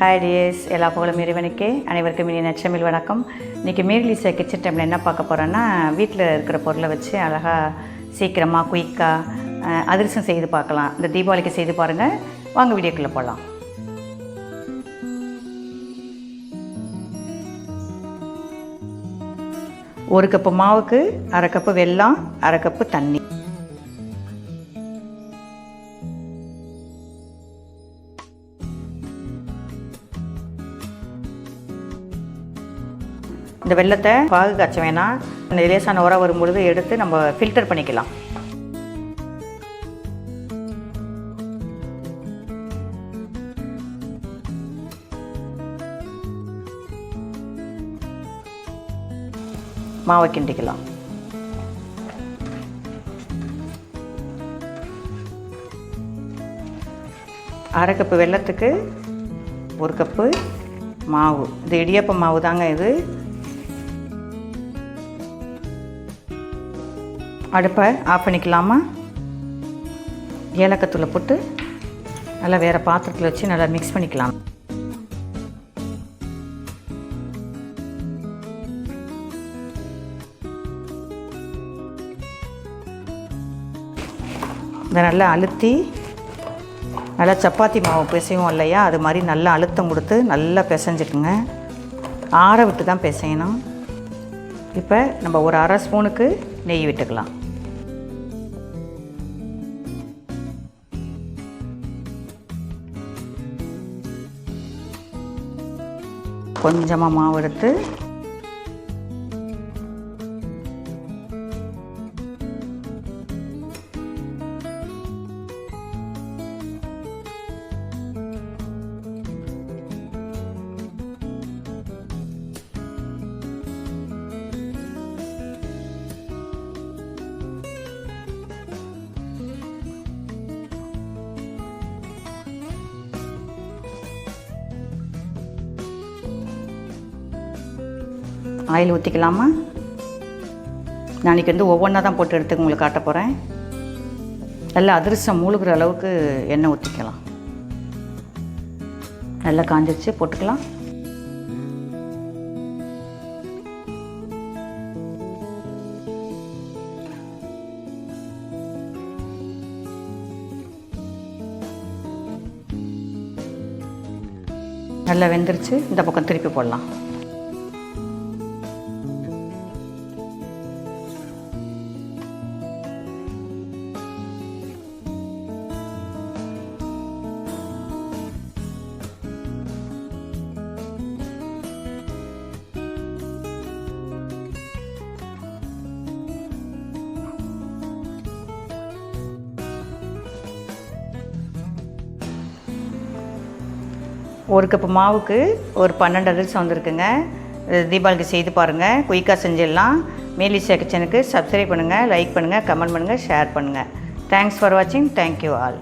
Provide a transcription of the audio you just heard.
Hi tears, எல்லா புகழும் இறைவனுக்கே. அனைவருக்கும் இனி நச்சமிழ் வணக்கம். இன்றைக்கி மேரி லிஷியா கிச்சன் டைமில் என்ன பார்க்க போகிறோன்னா, வீட்டில் இருக்கிற பொருளை வச்சு அழகாக சீக்கிரமாக குயிக்காக அதிரசம் செய்து பார்க்கலாம். இந்த தீபாவளிக்கு செய்து பாருங்கள். வாங்க வீடியோக்குள்ளே போகலாம். ஒரு கப்பு மாவுக்கு அரை கப்பு வெல்லம், அரை கப்பு தண்ணி. இந்த வெல்லத்தை பாகு காய்ச்ச வேணாம். இந்த லேசான உரம் வரும்பொழுது எடுத்து நம்ம ஃபில்டர் பண்ணிக்கலாம். மாவை கிண்டிக்கலாம். அரை கப்பு வெல்லத்துக்கு ஒரு கப்பு மாவு. இது இடியாப்ப மாவு தாங்க. இது அடுப்பை ஆஃப் பண்ணிக்கலாமா? ஏலக்காய் போட்டு நல்லா வேறு பாத்திரத்தில் வச்சு நல்லா மிக்ஸ் பண்ணிக்கலாம். இதை நல்லா அழுத்தி, நல்லா சப்பாத்தி மாவு பிசையும் இல்லையா, அது மாதிரி நல்லா அழுத்தம் கொடுத்து நல்லா பிசைஞ்சுக்குங்க. ஆற விட்டு தான் பிசையணும். இப்போ நம்ம ஒரு அரை ஸ்பூனுக்கு நெய் விட்டுக்கலாம். கொஞ்சமாக மாவு எடுத்து ஆயில் ஊற்றிக்கலாமா? நாளைக்கு ஒவ்வொன்றா தான் போட்டு எடுத்து உங்களுக்கு காட்ட போகிறேன். நல்லா அதிரசம் மூழ்கிற அளவுக்கு எண்ணெய் ஊற்றிக்கலாம். நல்லா காஞ்சிருச்சு, போட்டுக்கலாம். நல்லா வெந்துருச்சு. இந்த பக்கம் திருப்பி போடலாம். ஒரு கப்பு மாவுக்கு ஒரு 12 அதிரசம் வந்திருக்குங்க. தீபாவளிக்கு செய்து பாருங்கள். குயிக்காக செஞ்சிடலாம். மேரி லிஷியா கிச்சனுக்கு சப்ஸ்கிரைப் பண்ணுங்கள், லைக் பண்ணுங்கள், கமெண்ட் பண்ணுங்கள், ஷேர் பண்ணுங்கள். தேங்க்ஸ் ஃபார் வாட்சிங். Thank you all.